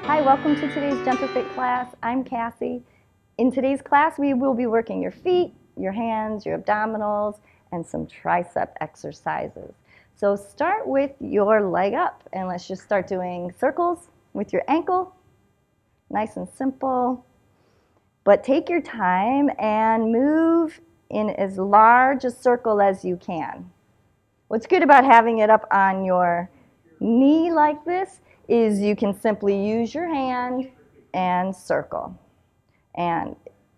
Hi, welcome to today's Gentle Fit class. I'm Cassie. In today's class, we will be working your feet, your hands, your abdominals, and some tricep exercises. So start with your leg up, and let's just start doing circles with your ankle. Nice and simple. But take your time and move in as large a circle as you can. What's good about having it up on your knee like this is you can simply use your hand and circle. And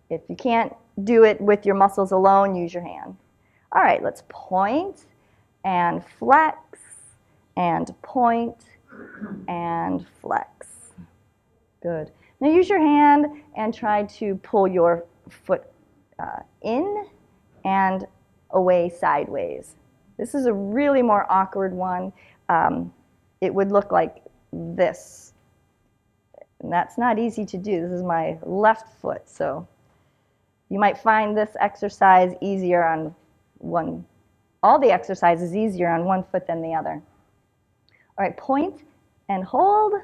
if you can't do it with your muscles alone, use your hand. All right, let's point and flex and point and flex. Good. Now use your hand and try to pull your foot in and away sideways. This is a really more awkward one. It would look like this. And that's not easy to do. This is my left foot, so you might find this exercise easier on one, all the exercises easier on one foot than the other. All right, point and hold,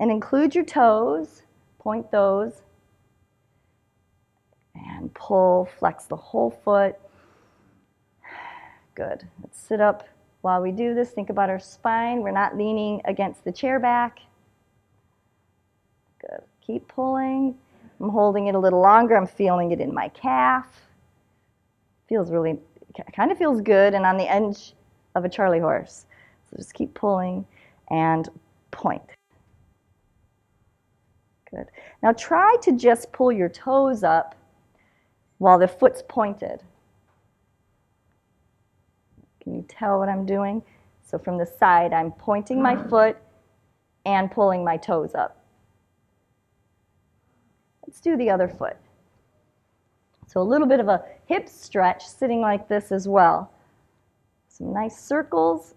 and include your toes. Point those, and pull, flex the whole foot. Good. Let's sit up while we do this. Think about our spine. We're not leaning against the chair back. Good. Keep pulling. I'm holding it a little longer. I'm feeling it in my calf. Feels really, kind of feels good and on the edge of a Charlie horse. So just keep pulling and point. Good. Now try to just pull your toes up while the foot's pointed. Can you tell what I'm doing? So from the side, I'm pointing my foot and pulling my toes up. Let's do the other foot. So a little bit of a hip stretch sitting like this as well. Some nice circles.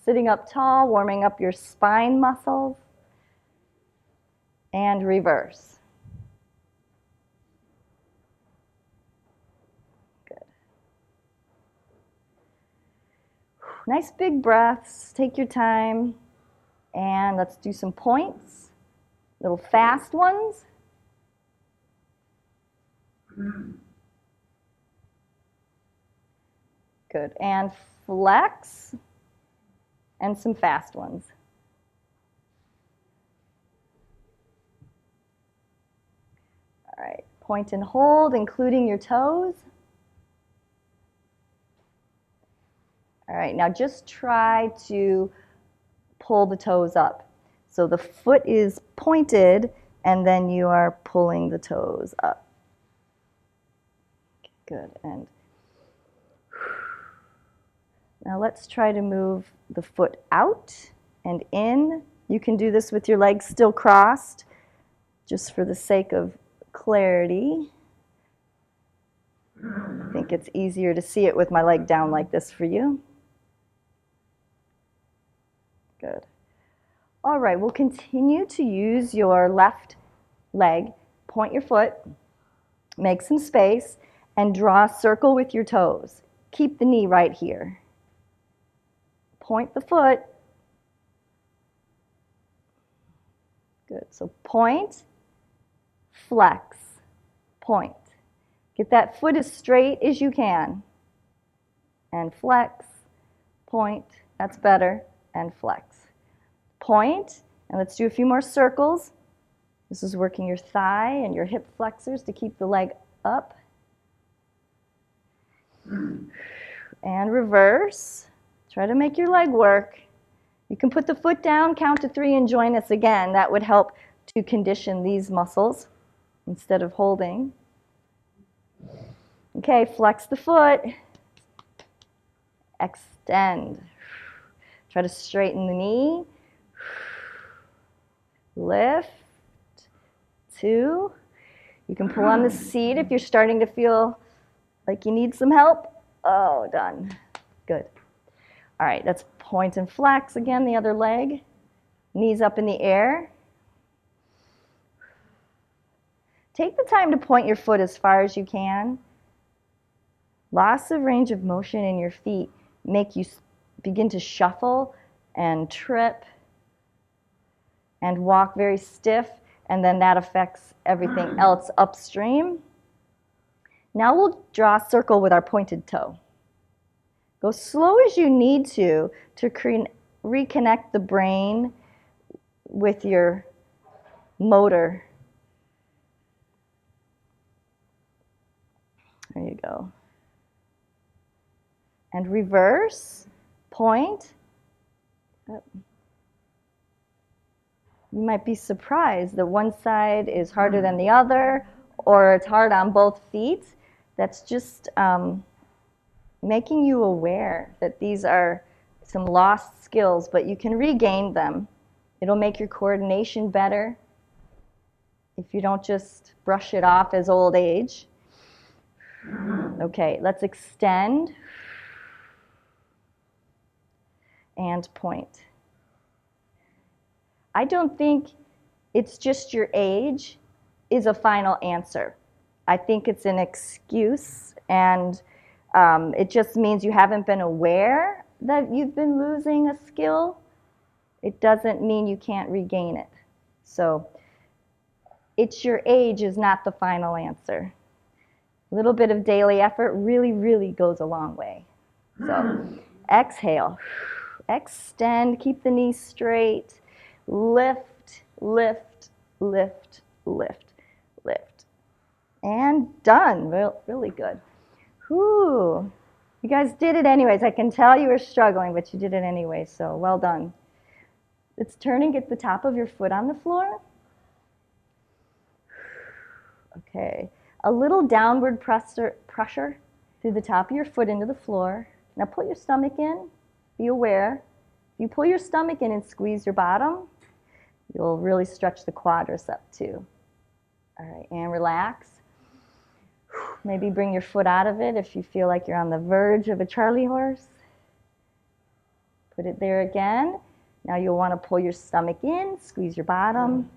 Sitting up tall, warming up your spine muscles. And reverse. Nice big breaths, take your time, and let's do some points, little fast ones. Good, and flex, and some fast ones. All right, point and hold, including your toes. All right, now just try to pull the toes up. So the foot is pointed, and then you are pulling the toes up. Good, and now let's try to move the foot out and in. You can do this with your legs still crossed, just for the sake of clarity. I think it's easier to see it with my leg down like this for you. Good. All right, we'll continue to use your left leg. Point your foot, make some space, and draw a circle with your toes. Keep the knee right here. Point the foot. Good. So point, flex, point. Get that foot as straight as you can. And flex, point. That's better. And flex. Point, and let's do a few more circles. This is working your thigh and your hip flexors to keep the leg up. And reverse. Try to make your leg work. You can put the foot down, count to 3, and join us again. That would help to condition these muscles instead of holding. Okay, flex the foot. Extend. Try to straighten the knee. Lift. 2. You can pull on the seat if you're starting to feel like you need some help. Oh, done. Good. All right, let's point and flex again, the other leg. Knees up in the air. Take the time to point your foot as far as you can. Loss of range of motion in your feet make you begin to shuffle and trip and walk very stiff, and then that affects everything else upstream. Now we'll draw a circle with our pointed toe. Go slow as you need to reconnect the brain with your motor. There you go. And reverse, point. You might be surprised that one side is harder than the other, or it's hard on both feet. That's just making you aware that these are some lost skills, but you can regain them. It'll make your coordination better if you don't just brush it off as old age. Okay, let's extend and point. I don't think it's just your age is a final answer. I think it's an excuse, and it just means you haven't been aware that you've been losing a skill. It doesn't mean you can't regain it. So it's your age is not the final answer. A little bit of daily effort really, really goes a long way. So exhale, extend, keep the knees straight, lift, lift, lift, lift, lift. And done. Really good. Whew. You guys did it anyways. I can tell you were struggling, but you did it anyway, so well done. Let's turn and get the top of your foot on the floor. Okay. A little downward pressure through the top of your foot into the floor. Now pull your stomach in. Be aware. If you pull your stomach in and squeeze your bottom, you'll really stretch the quadricep too. All right, and relax. Maybe bring your foot out of it if you feel like you're on the verge of a Charlie horse. Put it there again. Now you'll want to pull your stomach in, squeeze your bottom,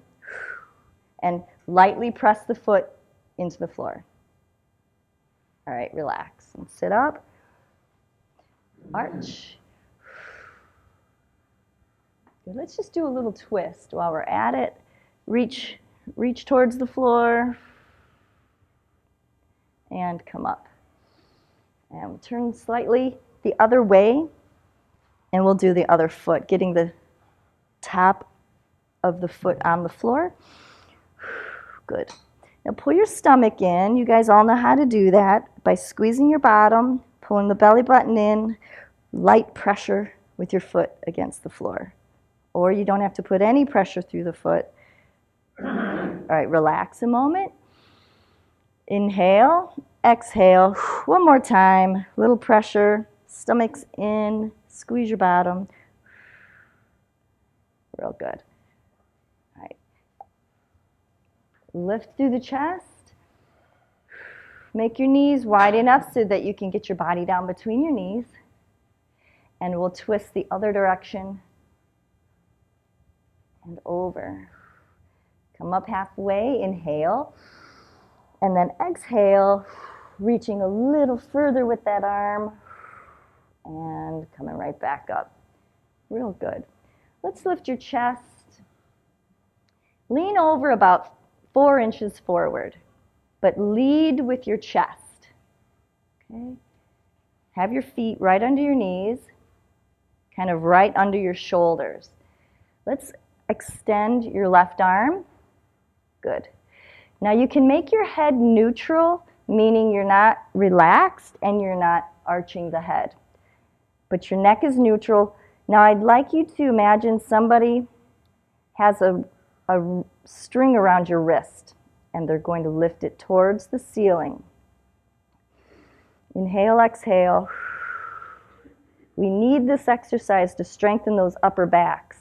and lightly press the foot into the floor. All right, relax and sit up. Arch. Good. Let's just do a little twist while we're at it. Reach towards the floor and come up. And we'll turn slightly the other way, and we'll do the other foot, getting the top of the foot on the floor. Good. Now pull your stomach in. You guys all know how to do that by squeezing your bottom, pulling the belly button in, light pressure with your foot against the floor. Or you don't have to put any pressure through the foot. All right, relax a moment. Inhale, exhale. One more time. Little pressure. Stomach's in. Squeeze your bottom. Real good. All right. Lift through the chest. Make your knees wide enough so that you can get your body down between your knees. And we'll twist the other direction and over. Come up halfway, inhale, and then exhale, reaching a little further with that arm, and coming right back up. Real good. Let's lift your chest. Lean over about 4 inches forward, but lead with your chest. Okay? Have your feet right under your knees, kind of right under your shoulders. Let's extend your left arm. Good. Now you can make your head neutral, meaning you're not relaxed and you're not arching the head. But your neck is neutral. Now I'd like you to imagine somebody has a string around your wrist and they're going to lift it towards the ceiling. Inhale, exhale. We need this exercise to strengthen those upper backs.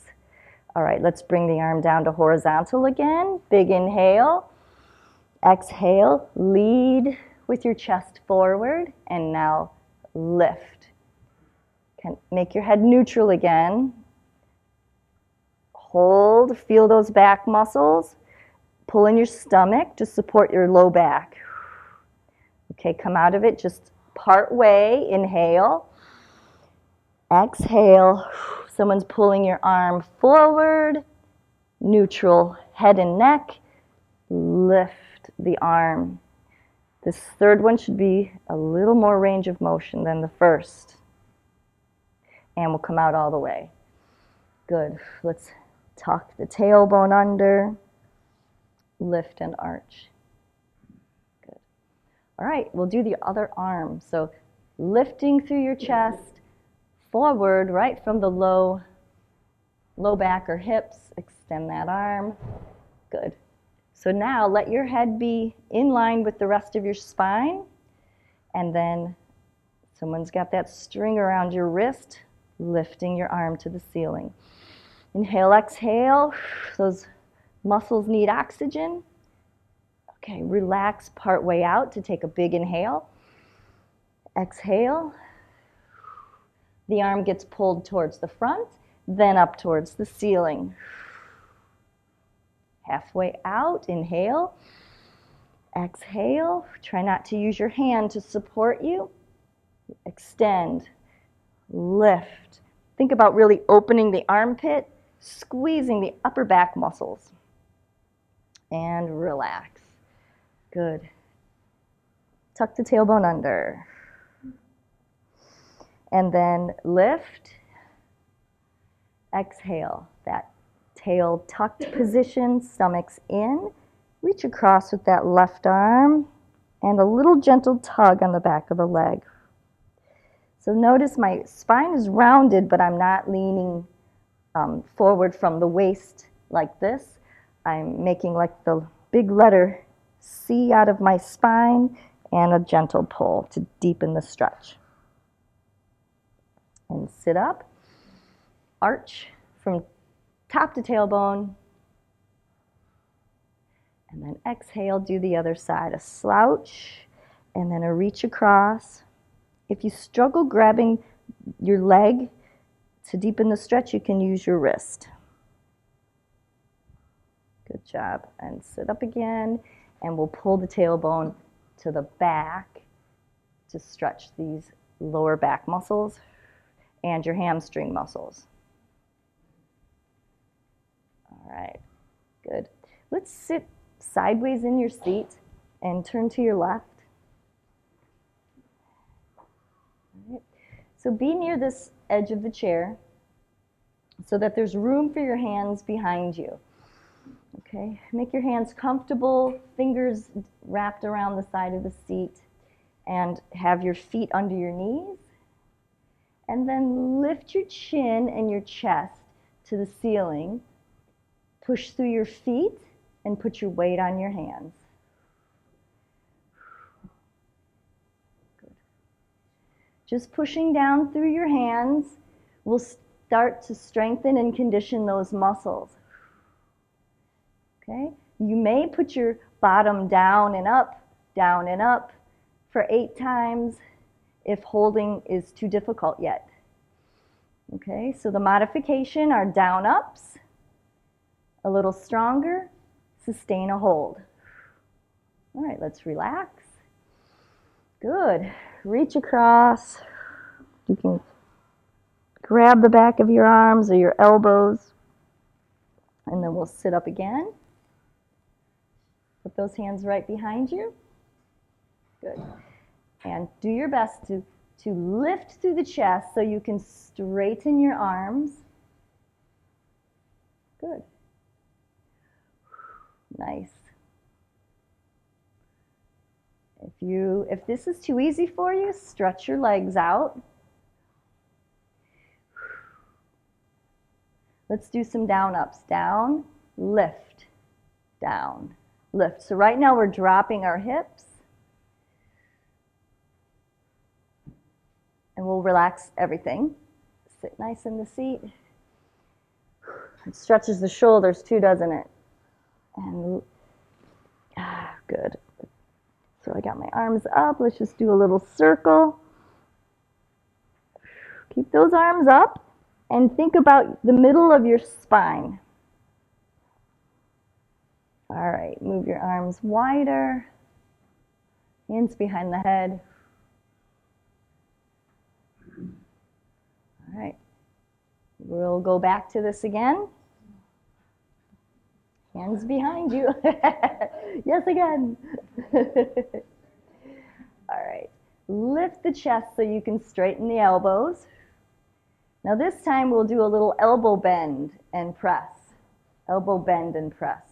All right, let's bring the arm down to horizontal again. Big inhale. Exhale, lead with your chest forward, and now lift. Make your head neutral again. Hold, feel those back muscles. Pull in your stomach to support your low back. Okay, come out of it just part way. Inhale. Exhale. Someone's pulling your arm forward. neutral head and neck, lift the arm. This third one should be a little more range of motion than the first. And we'll come out all the way. Good. Let's tuck the tailbone under, lift and arch. Good. All right, we'll do the other arm. So lifting through your chest, forward, right from the low back or hips, extend that arm. Good. So now let your head be in line with the rest of your spine, and then someone's got that string around your wrist, lifting your arm to the ceiling. Inhale, exhale. Those muscles need oxygen. Okay, relax part way out to take a big inhale. Exhale. The arm gets pulled towards the front, then up towards the ceiling. Halfway out, inhale. Exhale. Try not to use your hand to support you. Extend. Lift. Think about really opening the armpit, squeezing the upper back muscles. And relax. Good. Tuck the tailbone under. And then lift. Exhale. That tail tucked position, stomach's in. Reach across with that left arm and a little gentle tug on the back of the leg. So notice my spine is rounded, but I'm not leaning forward from the waist like this. I'm making like the big letter C out of my spine and a gentle pull to deepen the stretch. And sit up, arch from top to tailbone, and then exhale, do the other side, a slouch, and then a reach across. If you struggle grabbing your leg to deepen the stretch, you can use your wrist. Good job. And sit up again, and we'll pull the tailbone to the back to stretch these lower back muscles and your hamstring muscles. All right, good. Let's sit sideways in your seat and turn to your left. All right. So be near this edge of the chair so that there's room for your hands behind you. Okay, make your hands comfortable, fingers wrapped around the side of the seat, and have your feet under your knees. And then lift your chin and your chest to the ceiling. Push through your feet and put your weight on your hands. Good. Just pushing down through your hands will start to strengthen and condition those muscles. Okay? You may put your bottom down and up for 8 times if holding is too difficult yet. Okay, so the modification are down ups, a little stronger, sustain a hold. All right, let's relax. Good. Reach across. You can grab the back of your arms or your elbows, and then we'll sit up again. Put those hands right behind you. Good. And do your best to lift through the chest so you can straighten your arms. Good. Nice. If this is too easy for you, stretch your legs out. Let's do some down ups. Down, lift, down, lift. So right now we're dropping our hips. And we'll relax everything. Sit nice in the seat. It stretches the shoulders too, doesn't it? And good. So I got my arms up. Let's just do a little circle. Keep those arms up and think about the middle of your spine. All right, move your arms wider. Hands behind the head. All right, we'll go back to this again. Hands behind you. Yes, again. All right. Lift the chest so you can straighten the elbows. Now this time we'll do a little elbow bend and press. Elbow bend and press.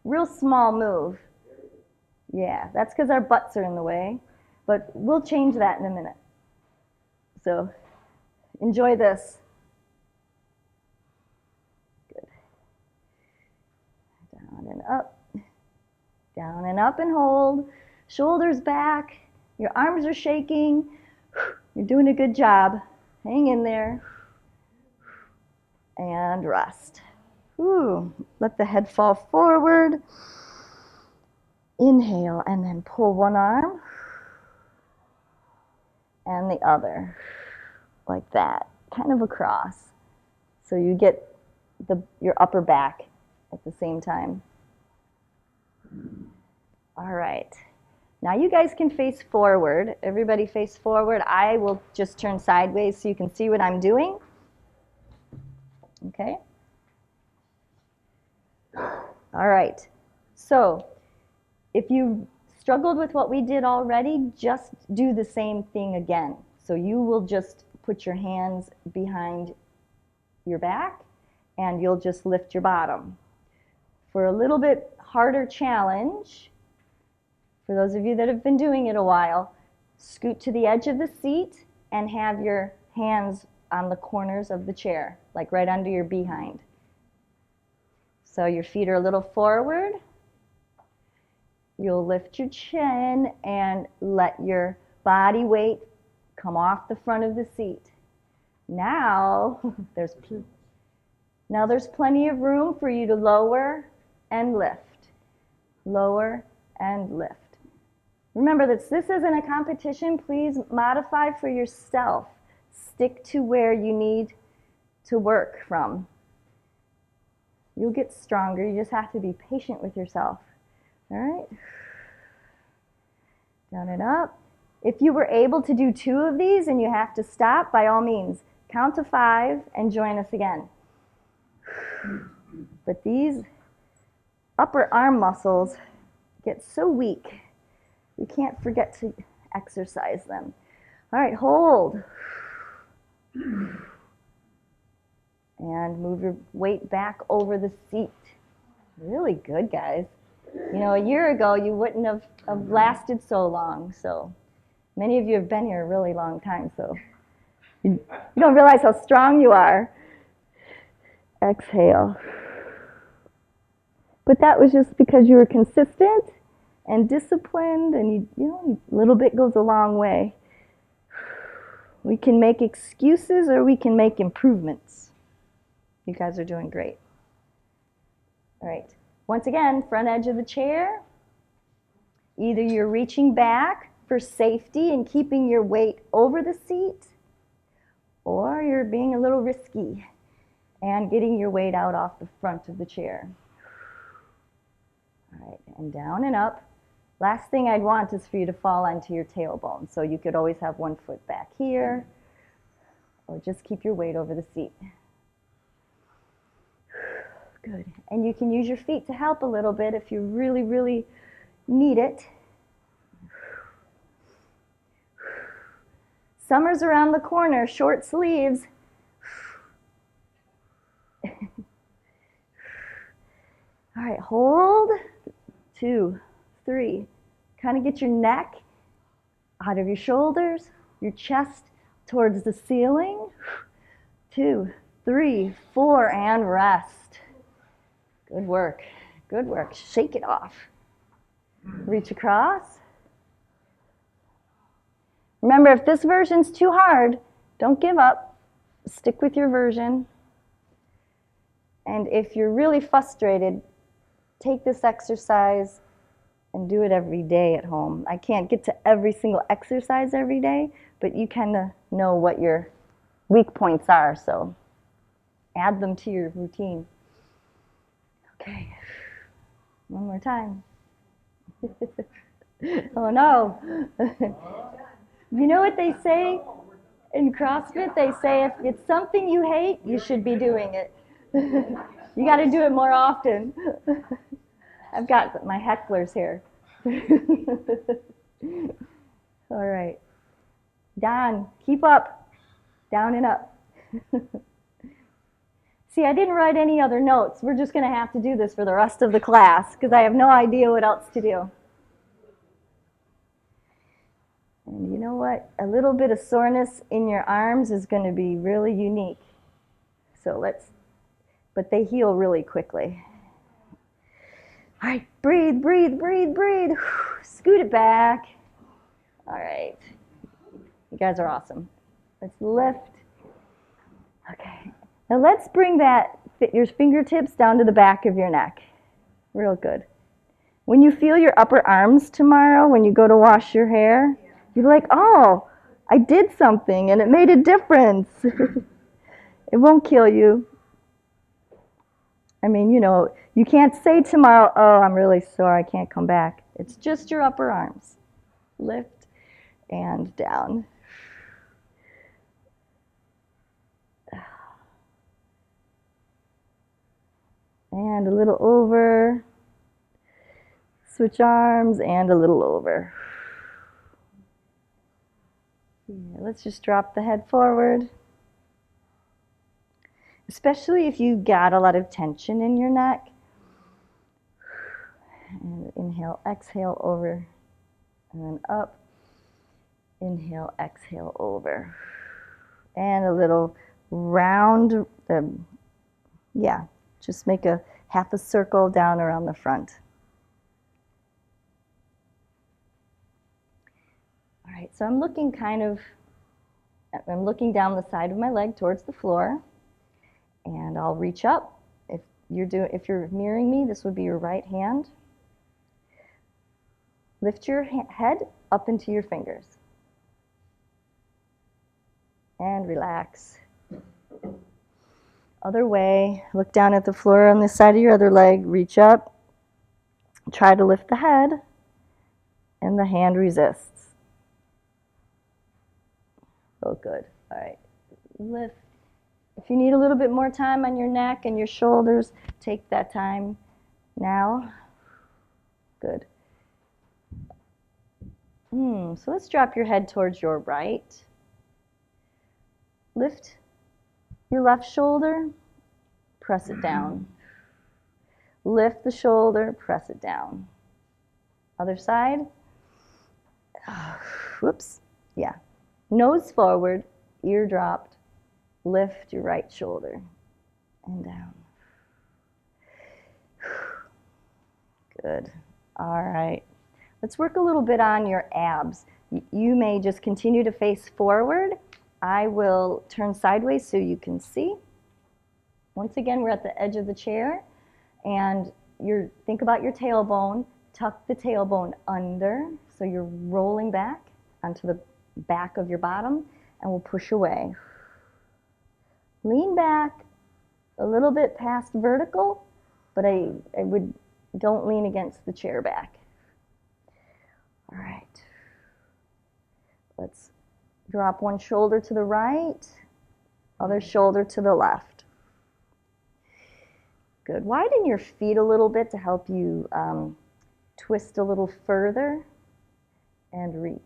Real small move. Yeah, that's because our butts are in the way, but we'll change that in a minute. So enjoy this. Good. Down and up and hold. Shoulders back. Your arms are shaking. You're doing a good job. Hang in there. And rest. Ooh, let the head fall forward. Inhale and then pull one arm and the other, like that, kind of across. So you get your upper back at the same time. All right. Now you guys can face forward. Everybody face forward. I will just turn sideways so you can see what I'm doing. Okay? All right. So if you struggled with what we did already, just do the same thing again. So you will just put your hands behind your back and you'll just lift your bottom. For a little bit harder challenge, for those of you that have been doing it a while, scoot to the edge of the seat and have your hands on the corners of the chair, like right under your behind. So your feet are a little forward. You'll lift your chin and let your body weight come off the front of the seat. Now there's plenty of room for you to lower and lift. Lower and lift. Remember that this isn't a competition. Please modify for yourself. Stick to where you need to work from. You'll get stronger. You just have to be patient with yourself. All right? Down and up. If you were able to do 2 of these and you have to stop, by all means, count to 5 and join us again. But these upper arm muscles get so weak, we can't forget to exercise them. All right, hold. And move your weight back over the seat. Really good, guys. You know, a year ago, you wouldn't have lasted so long. So many of you have been here a really long time, so you don't realize how strong you are. Exhale. But that was just because you were consistent and disciplined, and you know, a little bit goes a long way. We can make excuses or we can make improvements. You guys are doing great. All right. Once again, front edge of the chair. Either you're reaching back for safety and keeping your weight over the seat, or you're being a little risky and getting your weight out off the front of the chair. All right, and down and up. Last thing I'd want is for you to fall onto your tailbone. So you could always have one foot back here, or just keep your weight over the seat. Good. And you can use your feet to help a little bit if you really, really need it. Summer's around the corner, short sleeves. All right, hold. 2, 3. Kind of get your neck out of your shoulders, your chest towards the ceiling. 2, 3, 4, and rest. Good work. Good work. Shake it off. Reach across. Remember, if this version's too hard, don't give up. Stick with your version. And if you're really frustrated, take this exercise and do it every day at home. I can't get to every single exercise every day, but you kind of know what your weak points are, so add them to your routine. Okay, one more time. Oh no. You know what they say in CrossFit? They say if it's something you hate, you should be doing it. You got to do it more often. I've got my hecklers here. All right. Don, keep up. Down and up. See, I didn't write any other notes. We're just going to have to do this for the rest of the class because I have no idea what else to do. And you know what? A little bit of soreness in your arms is going to be really unique. So but they heal really quickly. All right, breathe, breathe, breathe, breathe. Scoot it back. All right. You guys are awesome. Let's lift. Okay. Now let's bring your fingertips down to the back of your neck. Real good. When you feel your upper arms tomorrow, when you go to wash your hair, you're like, oh, I did something and it made a difference. It won't kill you. I mean, you can't say tomorrow, oh, I'm really sore, I can't come back. It's just your upper arms. Lift and down. And a little over. Switch arms and a little over. Yeah, let's just drop the head forward. Especially if you got a lot of tension in your neck. And inhale, exhale over, and then up. Inhale, exhale over. And a little round, just make a half a circle down around the front. All right, so I'm looking down the side of my leg towards the floor. And I'll reach up. If you're mirroring me, this would be your right hand. Lift your head up into your fingers. And relax. Other way, look down at the floor on the side of your other leg, reach up. Try to lift the head, and the hand resists. Oh, good. All right. Lift. If you need a little bit more time on your neck and your shoulders, take that time now. Good. So let's drop your head towards your right. Lift your left shoulder, press it down. Lift the shoulder, press it down. Other side. Whoops. Yeah. Nose forward, ear dropped. Lift your right shoulder and down. Good. All right. Let's work a little bit on your abs. You may just continue to face forward. I will turn sideways so you can see. Once again, we're at the edge of the chair, and think about your tailbone. Tuck the tailbone under, so you're rolling back onto the back of your bottom, and we'll push away. Lean back a little bit past vertical, but don't lean against the chair back. All right. Let's drop one shoulder to the right, other shoulder to the left. Good. Widen your feet a little bit to help you twist a little further and reach.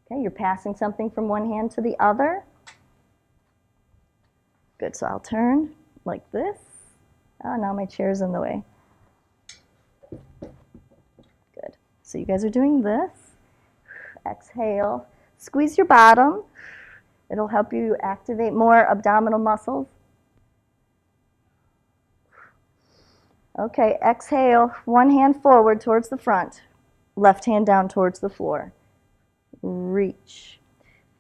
Okay, you're passing something from one hand to the other. Good, so I'll turn like this. Oh, now my chair's in the way. Good. So you guys are doing this. Exhale. Squeeze your bottom. It'll help you activate more abdominal muscles. Okay, exhale. One hand forward towards the front. Left hand down towards the floor. Reach.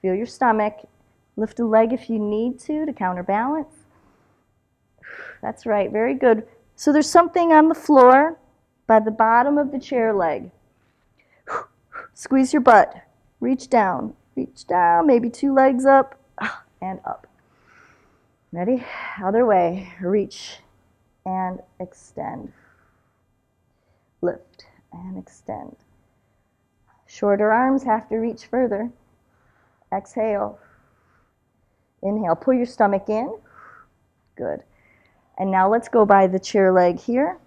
Feel your stomach. Lift a leg if you need to counterbalance. That's right, very good. So there's something on the floor by the bottom of the chair leg. Squeeze your butt. Reach down, maybe two legs up and up. Ready? Other way. Reach and extend. Lift and extend. Shorter arms have to reach further. Exhale. Inhale, pull your stomach in. Good. And now let's go by the chair leg here.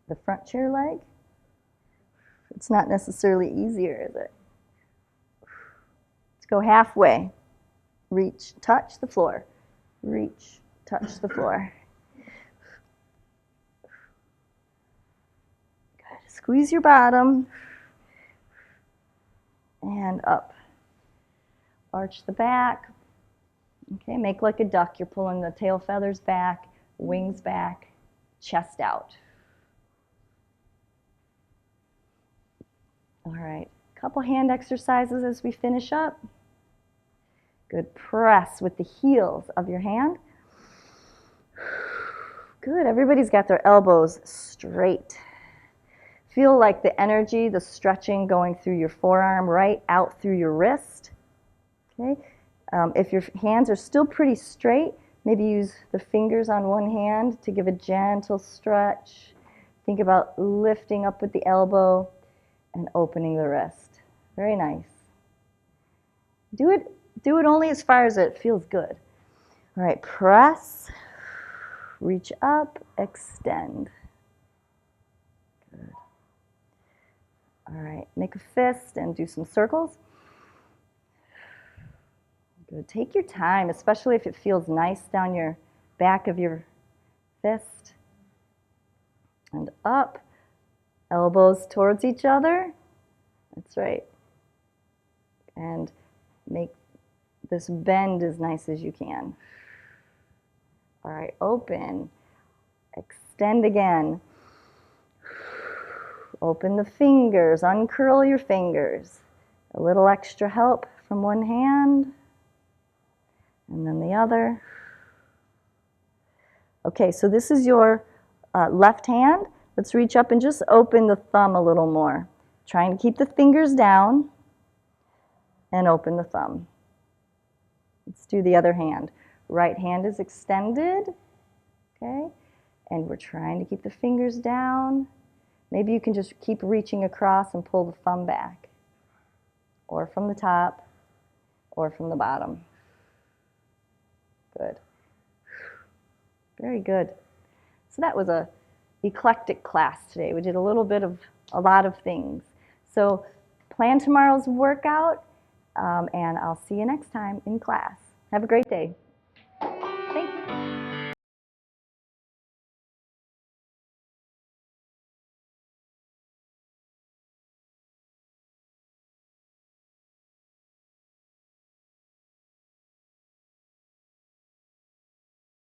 the front chair leg. It's not necessarily easier, is it? Let's go halfway. Reach, touch the floor. Reach, touch the floor. Good. Squeeze your bottom. And up. Arch the back. Okay, make like a duck. You're pulling the tail feathers back, wings back, chest out. All right, a couple hand exercises as we finish up. Good, press with the heels of your hand. Good, everybody's got their elbows straight. Feel like the energy, the stretching going through your forearm, right out through your wrist. Okay. If your hands are still pretty straight, maybe use the fingers on one hand to give a gentle stretch. Think about lifting up with the elbow and opening the wrist. Very nice. Do it only as far as it feels good. All right, press, reach up, extend. Good. All right, make a fist and do some circles. Good. Take your time, especially if it feels nice down your back of your fist. And up, elbows towards each other. That's right. And make this bend as nice as you can. All right, open, extend again. Open the fingers, uncurl your fingers. A little extra help from one hand. And then the other. Okay, so this is your left hand. Let's reach up and just open the thumb a little more. Trying to keep the fingers down and open the thumb. Let's do the other hand. Right hand is extended, okay? And we're trying to keep the fingers down. Maybe you can just keep reaching across and pull the thumb back. Or from the top, or from the bottom. Good. Very good. So that was a eclectic class today. We did a little bit of a lot of things. So plan tomorrow's workout, and I'll see you next time in class. Have a great day.